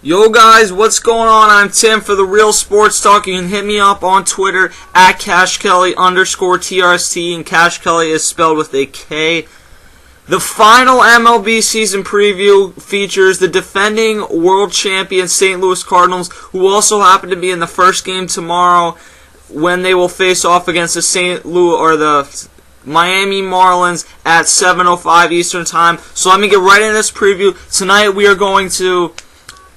Yo guys, what's going on? I'm Tim for The Real Sports Talk. You can hit me up on Twitter at CashKelly_TRST, and Cash Kelly is spelled with a K. The final MLB season preview features the defending world champion St. Louis Cardinals, who also happen to be in the first game tomorrow when they will face off against the Miami Marlins at 7:05 Eastern Time. So let me get right into this preview. Tonight we are going to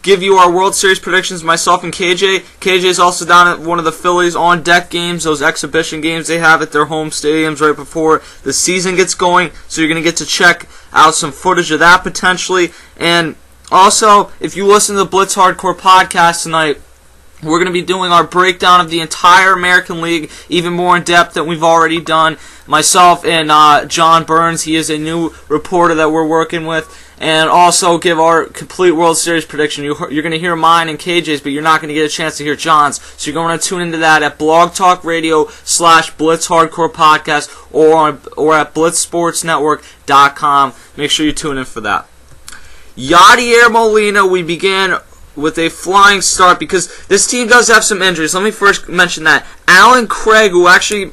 give you our World Series predictions, myself and KJ. KJ is also down at one of the Phillies on deck games, those exhibition games they have at their home stadiums right before the season gets going. So you're going to get to check out some footage of that potentially. And also, if you listen to the Blitz Hardcore podcast tonight, we're going to be doing our breakdown of the entire American League, even more in depth than we've already done. Myself and John Burns, he is a new reporter that we're working with, and also give our complete World Series prediction. You're going to hear mine and KJ's, but you're not going to get a chance to hear John's. So you're going to tune into that at Blog Talk Radio/Blitz Hardcore Podcast or at BlitzSportsNetwork.com. Make sure you tune in for that. Yadier Molina, we begin with a flying start because this team does have some injuries. Let me first mention that. Alan Craig, who actually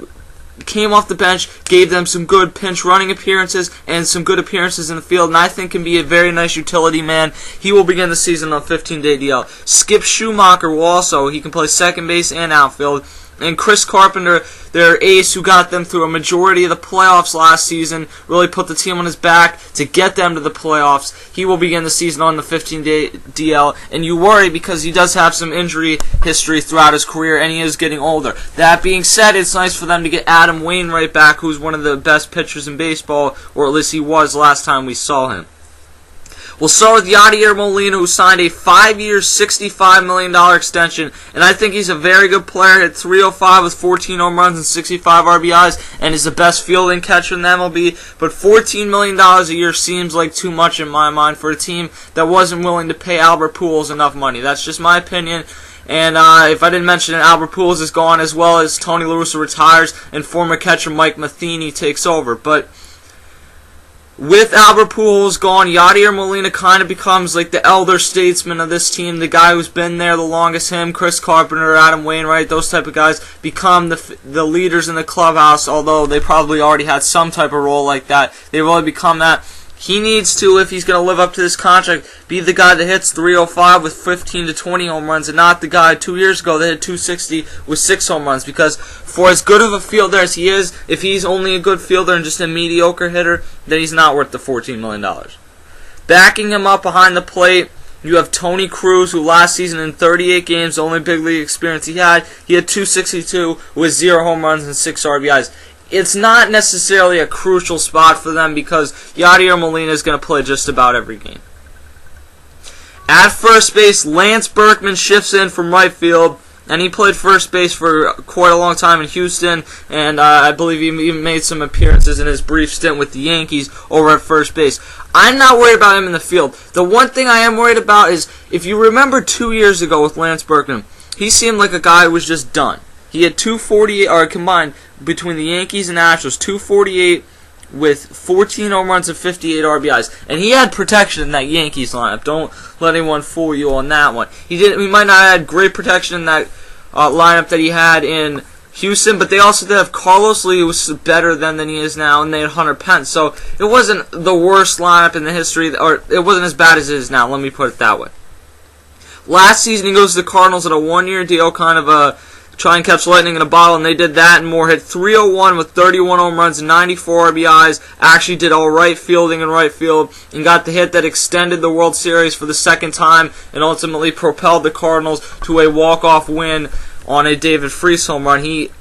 came off the bench, gave them some good pinch running appearances and some good appearances in the field, and I think can be a very nice utility man. He will begin the season on 15-day DL. Skip Schumacher will also, he can play second base and outfield. And Chris Carpenter, their ace who got them through a majority of the playoffs last season, really put the team on his back to get them to the playoffs. He will begin the season on the 15-day DL. And you worry because he does have some injury history throughout his career, and he is getting older. That being said, it's nice for them to get Adam Wainwright back, who's one of the best pitchers in baseball, or at least he was last time we saw him. We'll start with Yadier Molina, who signed a 5-year, $65 million extension, and I think he's a very good player. Hit .305 with 14 home runs and 65 RBIs, and is the best fielding catcher in the MLB. But $14 million a year seems like too much in my mind for a team that wasn't willing to pay Albert Pujols enough money. That's just my opinion. And if I didn't mention it, Albert Pujols is gone, as well as Tony La Russa retires and former catcher Mike Matheny takes over. But with Albert Pujols gone, Yadier Molina kind of becomes like the elder statesman of this team, the guy who's been there the longest. Him, Chris Carpenter, Adam Wainwright, those type of guys become the leaders in the clubhouse, although they probably already had some type of role like that. They've really become that. He needs to, if he's going to live up to this contract, be the guy that hits .305 with 15 to 20 home runs, and not the guy 2 years ago that hit .260 with 6 home runs. Because for as good of a fielder as he is, if he's only a good fielder and just a mediocre hitter, then he's not worth the $14 million. Backing him up behind the plate, you have Tony Cruz, who last season in 38 games, the only big league experience he had .262 with 0 home runs and 6 RBIs. It's not necessarily a crucial spot for them because Yadier Molina is going to play just about every game. At first base, Lance Berkman shifts in from right field, and he played first base for quite a long time in Houston, and I believe he even made some appearances in his brief stint with the Yankees over at first base. I'm not worried about him in the field. The one thing I am worried about is, if you remember 2 years ago with Lance Berkman, he seemed like a guy who was just done. He had 248, or combined between the Yankees and Astros, 248 with 14 home runs and 58 RBIs. And he had protection in that Yankees lineup. Don't let anyone fool you on that one. He might not have had great protection in that lineup that he had in Houston, but they also did have Carlos Lee, who was better then than he is now, and they had Hunter Pence. So it wasn't the worst lineup in the history, or it wasn't as bad as it is now, let me put it that way. Last season he goes to the Cardinals at a 1-year deal, kind of a try and catch lightning in a bottle, and they did that and more. Hit .301 with 31 home runs and 94 RBIs. Actually did all right fielding in right field and got the hit that extended the World Series for the second time and ultimately propelled the Cardinals to a walk-off win on a David Freese home run. He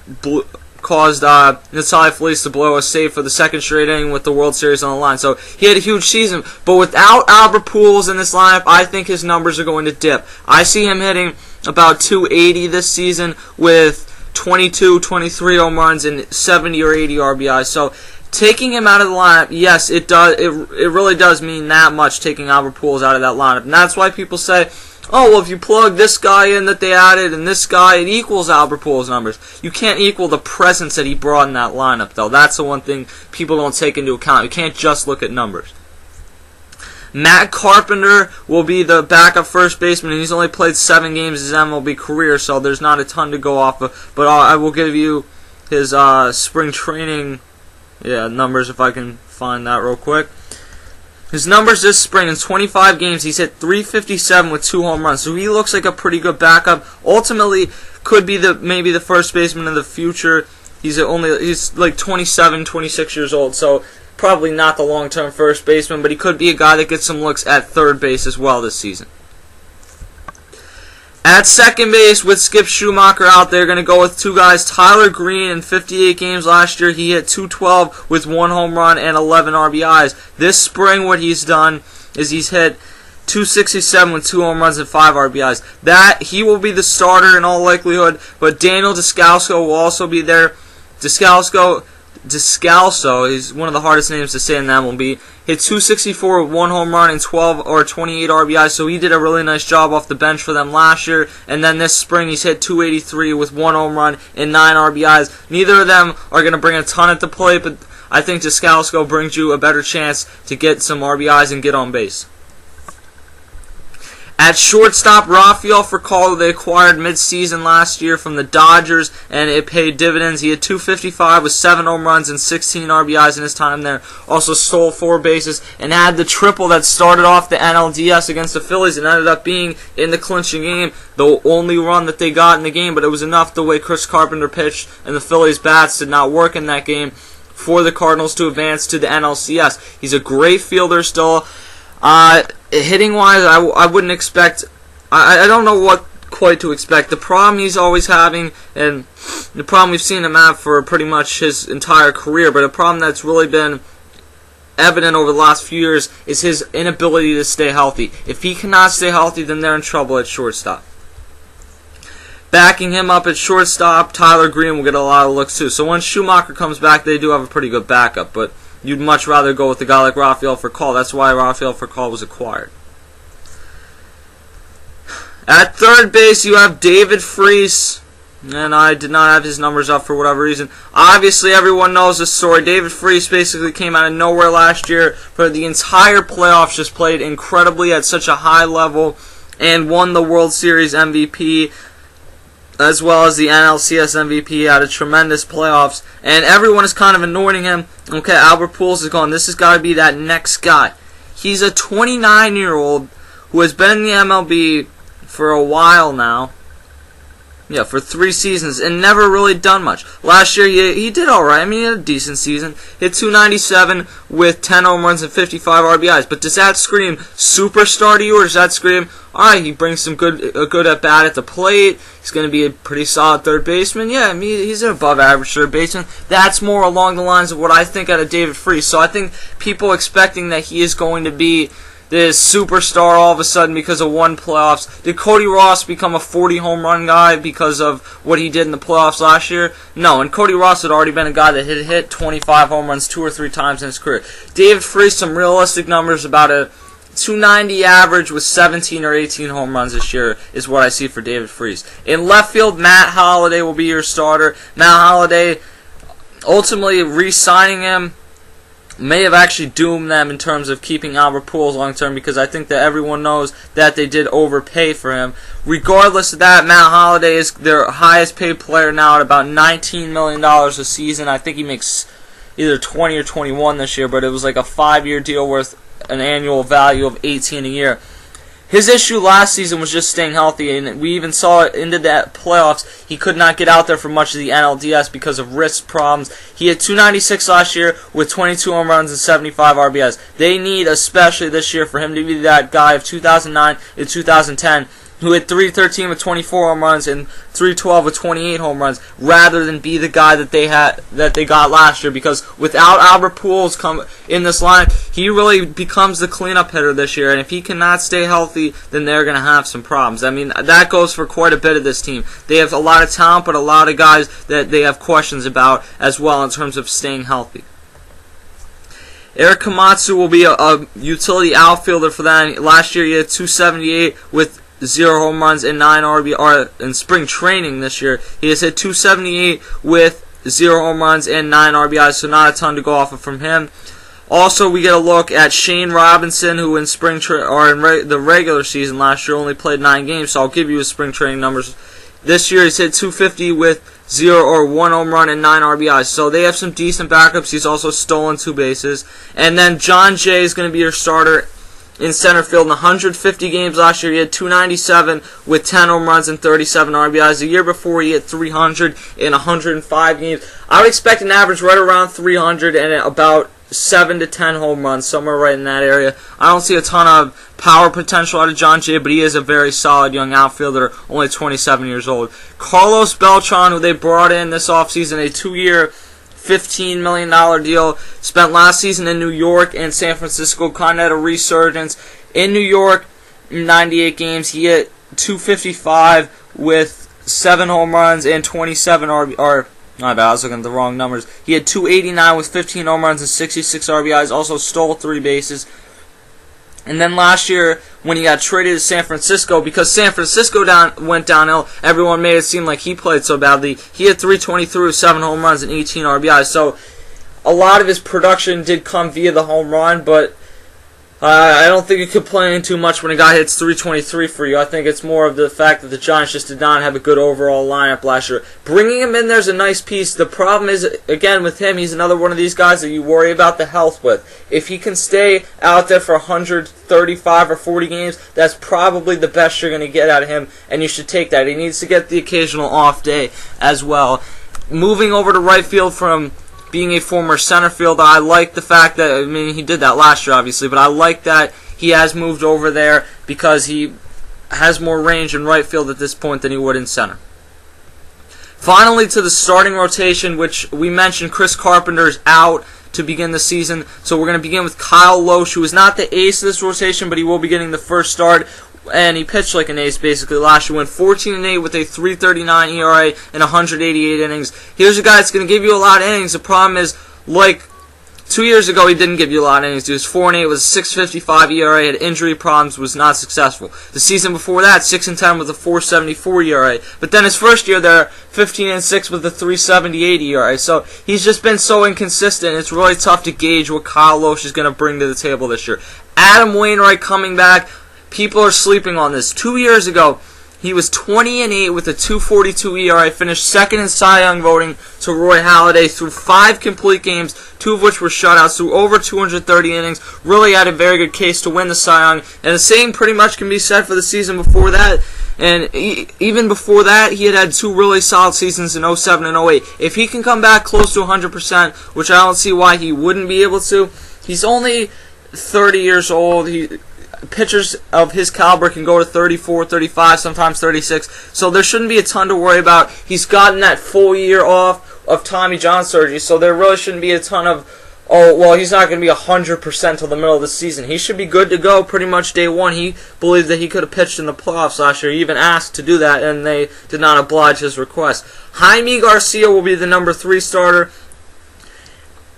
caused Natali Felice to blow a save for the second straight inning with the World Series on the line. So he had a huge season. But without Albert Pujols in this lineup, I think his numbers are going to dip. I see him hitting about .280 this season with 22, 23 home runs and 70 or 80 RBIs. So taking him out of the lineup, yes, it does. It really does mean that much, taking Albert Pujols out of that lineup. And that's why people say, oh, well, if you plug this guy in that they added and this guy, it equals Albert Pujols' numbers. You can't equal the presence that he brought in that lineup, though. That's the one thing people don't take into account. You can't just look at numbers. Matt Carpenter will be the backup first baseman, and he's only played 7 games his MLB career, so there's not a ton to go off of. But I will give you his spring training numbers if I can find that real quick. His numbers this spring, in 25 games, he's hit .357 with 2 home runs. So he looks like a pretty good backup. Ultimately, could be maybe the first baseman of the future. He's like 27, 26 years old, so probably not the long-term first baseman, but he could be a guy that gets some looks at third base as well this season. At second base, with Skip Schumacher out there, going to go with 2 guys. Tyler Green, in 58 games last year, he hit .212 with 1 home run and 11 RBIs. This spring, what he's done is he's hit .267 with 2 home runs and 5 RBIs. That he will be the starter in all likelihood, but Daniel Descalso will also be there. Descalso, he's one of the hardest names to say in the MLB. Hit .264 with 1 home run and 12 or 28 RBIs, so he did a really nice job off the bench for them last year. And then this spring, he's hit .283 with 1 home run and 9 RBIs. Neither of them are going to bring a ton at the plate, but I think Descalso brings you a better chance to get some RBIs and get on base. At shortstop, Rafael Furcal, they acquired mid-season last year from the Dodgers, and it paid dividends. He had .255 with 7 home runs and 16 RBIs in his time there. Also stole 4 bases and had the triple that started off the NLDS against the Phillies and ended up being in the clinching game. The only run that they got in the game, but it was enough the way Chris Carpenter pitched, and the Phillies' bats did not work in that game for the Cardinals to advance to the NLCS. He's a great fielder still. Hitting wise, I wouldn't expect. I don't know what quite to expect. The problem he's always having, and the problem we've seen him have for pretty much his entire career, but a problem that's really been evident over the last few years is his inability to stay healthy. If he cannot stay healthy, then they're in trouble at shortstop. Backing him up at shortstop, Tyler Green will get a lot of looks too. So when Schumacher comes back, they do have a pretty good backup, but you'd much rather go with a guy like Rafael Furcal. That's why Rafael Furcal was acquired. At third base, you have David Freese, and I did not have his numbers up for whatever reason. Obviously, everyone knows this story. David Freese basically came out of nowhere last year, for the entire playoffs just played incredibly at such a high level and won the World Series MVP, as well as the NLCS MVP, had a tremendous playoffs, and everyone is kind of anointing him. Okay, Albert Pujols is gone. This has got to be that next guy. He's a 29-year-old who has been in the MLB for a while now. Yeah, for 3 seasons, and never really done much. Last year, he did alright. I mean, he had a decent season. Hit .297 with 10 home runs and 55 RBIs. But does that scream superstar to you, or does that scream, alright, he brings some good at bat at the plate, he's going to be a pretty solid third baseman? Yeah, I mean, he's an above average third baseman. That's more along the lines of what I think out of David Freese. So I think people expecting that he is going to be this superstar all of a sudden because of 1 playoffs. Did Cody Ross become a 40 home run guy because of what he did in the playoffs last year? No, and Cody Ross had already been a guy that had hit 25 home runs 2 or 3 times in his career. David Freese, some realistic numbers, about a .290 average with 17 or 18 home runs this year is what I see for David Freese. In left field, Matt Holliday will be your starter. Matt Holliday, ultimately re-signing him may have actually doomed them in terms of keeping Albert Pujols long term, because I think that everyone knows that they did overpay for him. Regardless of that, Matt Holliday is their highest paid player now at about $19 million a season. I think he makes either 20 or 21 this year, but it was like a 5-year deal worth an annual value of 18 a year. His issue last season was just staying healthy, and we even saw it into that playoffs. He could not get out there for much of the NLDS because of wrist problems. He had .296 last year with 22 home runs and 75 RBIs. They need, especially this year, for him to be that guy of 2009 and 2010 who hit .313 with 24 home runs and .312 with 28 home runs, rather than be the guy that they got last year. Because without Albert Pujols come in this line, he really becomes the cleanup hitter this year. And if he cannot stay healthy, then they're going to have some problems. I mean, that goes for quite a bit of this team. They have a lot of talent, but a lot of guys that they have questions about as well in terms of staying healthy. Eric Komatsu will be a utility outfielder for them. Last year he had .278 with 0 home runs and 9 RBI in spring training. This year he has hit .278 with 0 home runs and 9 RBIs, so not a ton to go off of from him. Also, we get a look at Shane Robinson, who in the regular season last year only played 9 games. So I'll give you his spring training numbers. This year he's hit .250 with 1 home run and 9 RBIs. So they have some decent backups. He's also stolen 2 bases. And then John Jay is going to be your starter in center field. In 150 games last year, he had .297 with 10 home runs and 37 RBIs. The year before, he hit .300 in 105 games. I would expect an average right around .300 and about 7 to 10 home runs, somewhere right in that area. I don't see a ton of power potential out of John Jay, but he is a very solid young outfielder, only 27 years old. Carlos Beltran, who they brought in this offseason, a 2-year, $15 million deal, spent last season in New York and San Francisco, kind of had a resurgence. In New York, 98 games, he hit .255 with 7 home runs and 27 RBIs. My bad, I was looking at the wrong numbers. He had .289 with 15 home runs and 66 RBIs, also stole 3 bases. And then last year, when he got traded to San Francisco, because San Francisco went downhill, everyone made it seem like he played so badly. He had .323 with 7 home runs and 18 RBIs. So a lot of his production did come via the home run, but I don't think you complain too much when a guy hits .323 for you. I think it's more of the fact that the Giants just did not have a good overall lineup last year. Bringing him in there's a nice piece. The problem is, again, with him, he's another one of these guys that you worry about the health with. If he can stay out there for 135 or 40 games, that's probably the best you're going to get out of him, and you should take that. He needs to get the occasional off day as well. Moving over to right field from being a former center fielder, I like the fact that, he did that last year, obviously, but I like that he has moved over there because he has more range in right field at this point than he would in center. Finally, to the starting rotation, which we mentioned Chris Carpenter's out to begin the season, so we're going to begin with Kyle Loesch, who is not the ace of this rotation, but he will be getting the first start. And he pitched like an ace basically last year. Went 14-8 with a 3.39 ERA and 188 innings. Here's a guy that's going to give you a lot of innings. The problem is, like 2 years ago, he didn't give you a lot of innings. He was 4-8 with a 6.55 ERA, had injury problems, was not successful. The season before that, 6-10 with a 4.74 ERA. But then his first year there, 15-6 with a 3.78 ERA. So he's just been so inconsistent. It's really tough to gauge what Kyle Loesch is going to bring to the table this year. Adam Wainwright coming back. People are sleeping on this. 2 years ago, he was 20-8 with a 2.42 ERA, finished second in Cy Young voting to Roy Halladay through 5 complete games, 2 of which were shutouts, through over 230 innings, really had a very good case to win the Cy Young, and the same pretty much can be said for the season before that. And even before that, he had 2 really solid seasons in 07 and 08. If he can come back close to 100%, which I don't see why he wouldn't be able to, he's only 30 years old. Pitchers of his caliber can go to 34, 35, sometimes 36, so there shouldn't be a ton to worry about. He's gotten that full year off of Tommy John surgery, so there really shouldn't be a ton of, he's not going to be 100% till the middle of the season. He should be good to go pretty much day one. He believed that he could have pitched in the playoffs last year. He even asked to do that, and they did not oblige his request. Jaime Garcia will be the number 3 starter.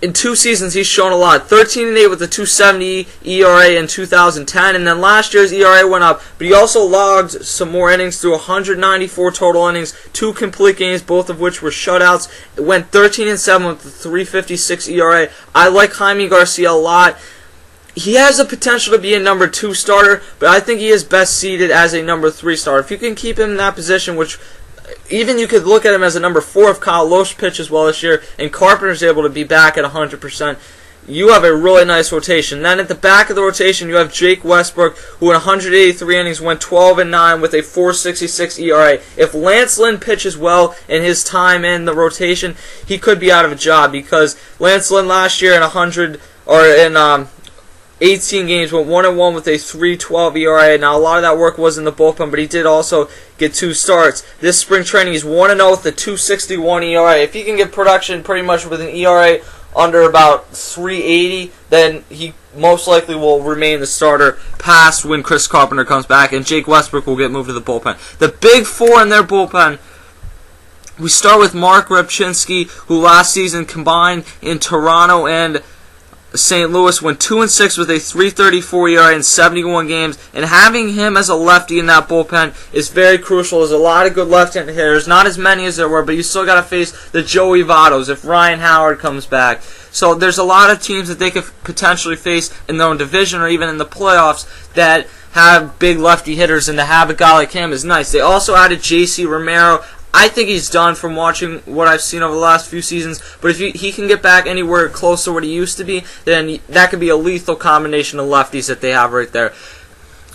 In 2 seasons, he's shown a lot. 13-8 with a 2.70 ERA in 2010, and then last year's ERA went up, but he also logged some more innings through 194 total innings, 2 complete games, both of which were shutouts. It went 13-7 with a 3.56 ERA. I like Jaime Garcia a lot. He has the potential to be a number 2 starter, but I think he is best seated as a number 3 starter. If you can keep him in that position, which even you could look at him as a number 4 if Kyle Loesch pitches well this year and Carpenter's able to be back at 100%. You have a really nice rotation. Then at the back of the rotation, you have Jake Westbrook, who in 183 innings went 12-9 with a 4.66 ERA. If Lance Lynn pitches well in his time in the rotation, he could be out of a job because Lance Lynn last year in 18 games went 1-1 with a 3.12 ERA. Now, a lot of that work was in the bullpen, but he did also get 2 starts. This spring training, he's 1-0 with a 2.61 ERA. If he can get production pretty much with an ERA under about 3.80, then he most likely will remain the starter past when Chris Carpenter comes back, and Jake Westbrook will get moved to the bullpen. The big 4 in their bullpen, we start with Mark Repchinski, who last season combined in Toronto and St. Louis went 2-6 with a 3.34 ERA in 71 games, and having him as a lefty in that bullpen is very crucial. There's a lot of good left-handed hitters, not as many as there were, but you still got to face the Joey Vottos if Ryan Howard comes back. So there's a lot of teams that they could potentially face in their own division or even in the playoffs that have big lefty hitters, and to have a guy like him is nice. They also added J.C. Romero. I think he's done from watching what I've seen over the last few seasons, but if he can get back anywhere close to what he used to be, then that could be a lethal combination of lefties that they have right there.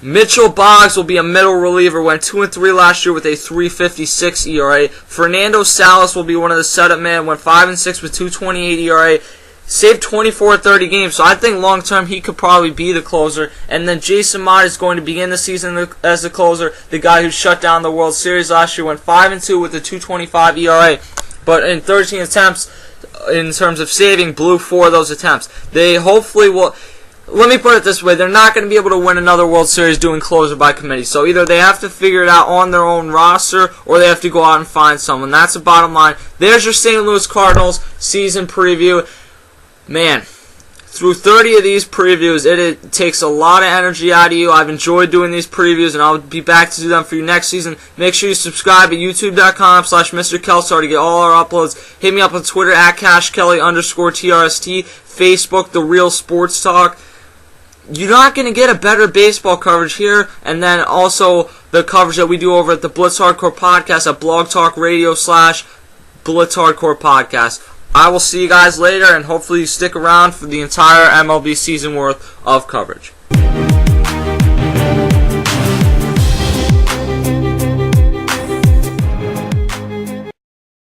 Mitchell Boggs will be a middle reliever, went 2-3 last year with a 3.56 ERA. Fernando Salas will be one of the setup men, went 5-6 with 2.28 ERA. Saved 24 30 games, so I think long term he could probably be the closer. And then Jason Mott is going to begin the season as the closer. The guy who shut down the World Series last year, went 5-2 with a 2.25 ERA, but in 13 attempts, in terms of saving, blew 4 of those attempts. They hopefully will. Let me put it this way: they're not going to be able to win another World Series doing closer by committee. So either they have to figure it out on their own roster, or they have to go out and find someone. That's the bottom line. There's your St. Louis Cardinals season preview. Man, through 30 of these previews, it takes a lot of energy out of you. I've enjoyed doing these previews, and I'll be back to do them for you next season. Make sure you subscribe at youtube.com/Mr. Kelsar to get all our uploads. Hit me up on Twitter at CashKelly_TRST, Facebook, The Real Sports Talk. You're not going to get a better baseball coverage here, and then also the coverage that we do over at the Blitz Hardcore Podcast at Blog Talk Radio /Blitz Hardcore Podcast. I will see you guys later, and hopefully you stick around for the entire MLB season worth of coverage.